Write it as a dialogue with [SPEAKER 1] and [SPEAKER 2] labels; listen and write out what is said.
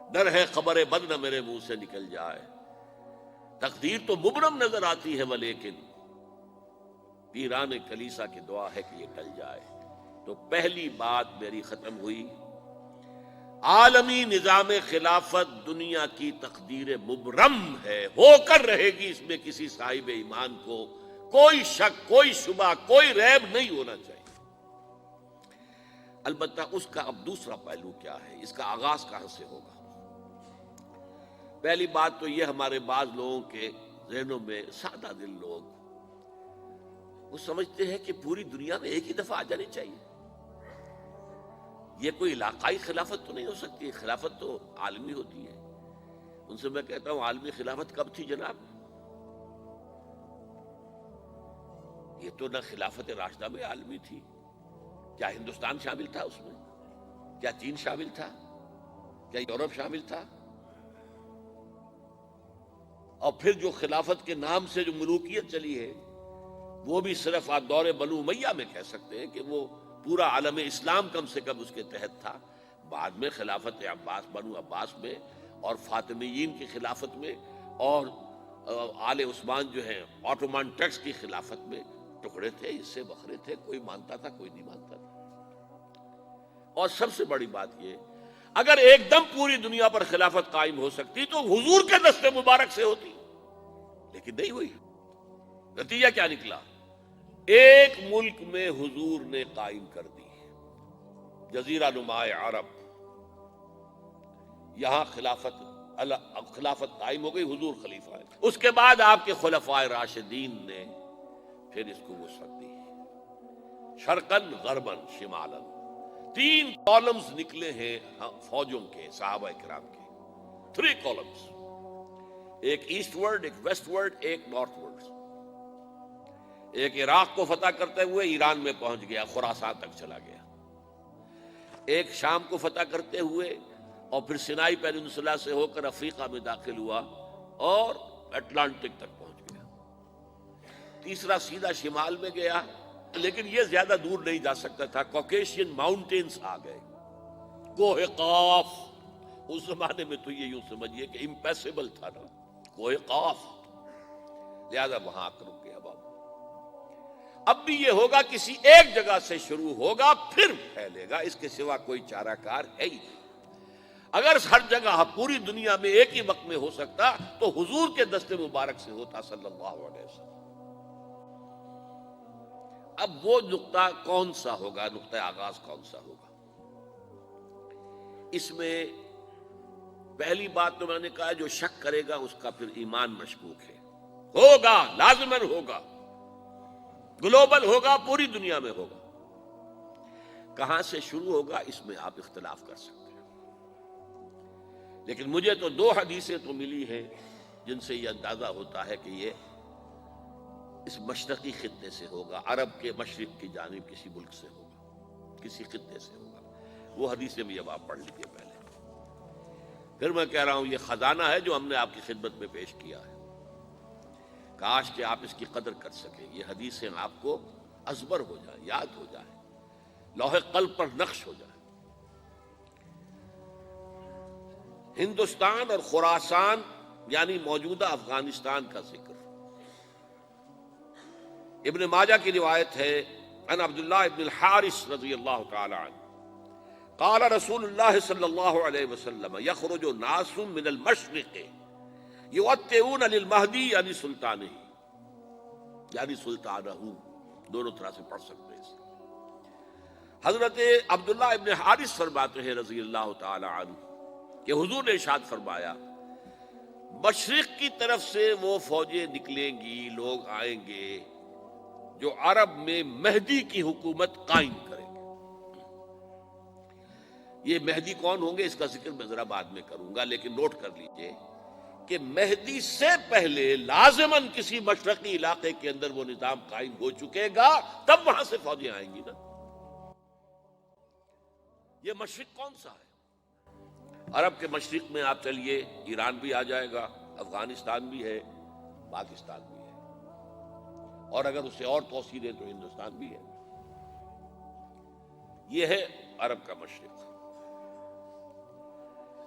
[SPEAKER 1] ڈر ہے خبر بد نہ میرے منہ سے نکل جائے، تقدیر تو مبرم نظر آتی ہے ولیکن پیران کلیسا کی دعا ہے کہ یہ ٹل جائے۔ تو پہلی بات میری ختم ہوئی، عالمی نظام خلافت دنیا کی تقدیر مبرم ہے، ہو کر رہے گی، اس میں کسی صاحب ایمان کو کوئی شک، کوئی شبہ، کوئی ریب نہیں ہونا چاہیے۔ البتہ اس کا اب دوسرا پہلو کیا ہے، اس کا آغاز کہاں سے ہوگا؟ پہلی بات تو یہ، ہمارے بعض لوگوں کے ذہنوں میں، سادہ دل لوگ وہ سمجھتے ہیں کہ پوری دنیا میں ایک ہی دفعہ آ جانی چاہیے، یہ کوئی علاقائی خلافت تو نہیں ہو سکتی، خلافت تو عالمی ہوتی ہے۔ ان سے میں کہتا ہوں عالمی خلافت کب تھی جناب؟ یہ تو نہ خلافت راشدہ میں عالمی تھی، کیا ہندوستان شامل تھا اس میں؟ کیا چین شامل تھا؟ کیا یورپ شامل تھا؟ اور پھر جو خلافت کے نام سے جو ملوکیت چلی ہے وہ بھی صرف آپ دور بنو امیہ میں کہہ سکتے ہیں کہ وہ پورا عالم اسلام کم سے کم اس کے تحت تھا۔ بعد میں خلافت عباس، بنو عباس میں اور فاطمیین کی خلافت میں اور آل عثمان جو ہیں آٹومان ٹرکس کی خلافت میں ٹکڑے تھے، اس سے بکھرے تھے، کوئی مانتا تھا کوئی نہیں مانتا تھا۔ اور سب سے بڑی بات یہ، اگر ایک دم پوری دنیا پر خلافت قائم ہو سکتی تو حضور کے دست مبارک سے ہوتی، لیکن نہیں ہوئی۔ نتیجہ کیا نکلا؟ ایک ملک میں حضور نے قائم کر دی، جزیرہ نما عرب، یہاں خلافت قائم ہو گئی، حضور خلیفہ ہے۔ اس کے بعد آپ کے خلفائے راشدین نے پھر اس کو وسعت دی، شرقاً غرباً شمالاً، 3 کالمز نکلے ہیں فوجوں کے، صحابہ کرام کے، 3 کالمز، ایک ایسٹ ورڈ، ایک ویسٹ ورڈ، ایک نارتھ ورڈ۔ ایک عراق کو فتح کرتے ہوئے ایران میں پہنچ گیا، خراسان تک چلا گیا۔ ایک شام کو فتح کرتے ہوئے اور پھر سینائی پیننسولا سے ہو کر افریقہ میں داخل ہوا اور اٹلانٹک تک پہنچ گیا۔ تیسرا سیدھا شمال میں گیا، لیکن یہ زیادہ دور نہیں جا سکتا تھا، کوکیشین ماؤنٹینز آ گئے، کوہ قاف، اس زمانے میں تو یہ یوں سمجھیے کہ امپیسیبل تھا نا، کوہ قاف، لہذا وہاں آ کر رک گیا۔ اب بھی یہ ہوگا، کسی ایک جگہ سے شروع ہوگا پھر پھیلے گا، اس کے سوا کوئی چارہ کار ہے ہی نہیں۔ اگر ہر جگہ پوری دنیا میں ایک ہی وقت میں ہو سکتا تو حضور کے دست مبارک سے ہوتا صلی اللہ علیہ وسلم۔ اب وہ نقطہ کون سا ہوگا، نقطہ آغاز کون سا ہوگا؟ اس میں پہلی بات تو میں نے کہا، جو شک کرے گا اس کا پھر ایمان مشکوک ہے، ہوگا، لازماً ہوگا، گلوبل ہوگا، پوری دنیا میں ہوگا۔ کہاں سے شروع ہوگا اس میں آپ اختلاف کر سکتے ہیں، لیکن مجھے تو 2 حدیثیں تو ملی ہیں جن سے یہ اندازہ ہوتا ہے کہ یہ اس مشرقی خطے سے ہوگا، عرب کے مشرق کی جانب کسی ملک سے ہوگا، کسی خطے سے ہوگا۔ وہ حدیثیں بھی اب آپ پڑھ لیجیے پہلے، پھر میں کہہ رہا ہوں یہ خزانہ ہے جو ہم نے آپ کی خدمت میں پیش کیا ہے، کاش کہ آپ اس کی قدر کر سکیں، یہ حدیثیں آپ کو ازبر ہو جائیں، یاد ہو جائیں، لوح قلب پر نقش ہو جائیں۔ ہندوستان اور خراسان یعنی موجودہ افغانستان کا ذکر، ابن ماجہ کی روایت ہے، عن عبداللہ ابن الحارث رضی اللہ تعالی عنہ قال رسول اللہ صلی اللہ علیہ وسلم یخرج ناس من المشرق یؤتئون للمہدی یعنی سلطانہ، یعنی سلطانہ، دونوں طرح سے پڑھ سکتے ہیں۔ حضرت عبداللہ ابن حارث فرماتے ہیں رضی اللہ تعالی عنہ کہ حضور نے ارشاد فرمایا، مشرق کی طرف سے وہ فوجیں نکلیں گی، لوگ آئیں گے جو عرب میں مہدی کی حکومت قائم کریں گے۔ یہ مہدی کون ہوں گے اس کا ذکر میں ذرا بعد میں کروں گا، لیکن نوٹ کر لیجئے کہ مہدی سے پہلے لازماً کسی مشرقی علاقے کے اندر وہ نظام قائم ہو چکے گا، تب وہاں سے فوجیں آئیں گی نا۔ یہ مشرق کون سا ہے؟ عرب کے مشرق میں آپ چلیے، ایران بھی آ جائے گا، افغانستان بھی ہے، پاکستان بھی ہے، اور اگر اسے اور توسیع دیں تو ہندوستان بھی ہے۔ یہ ہے عرب کا مشرق۔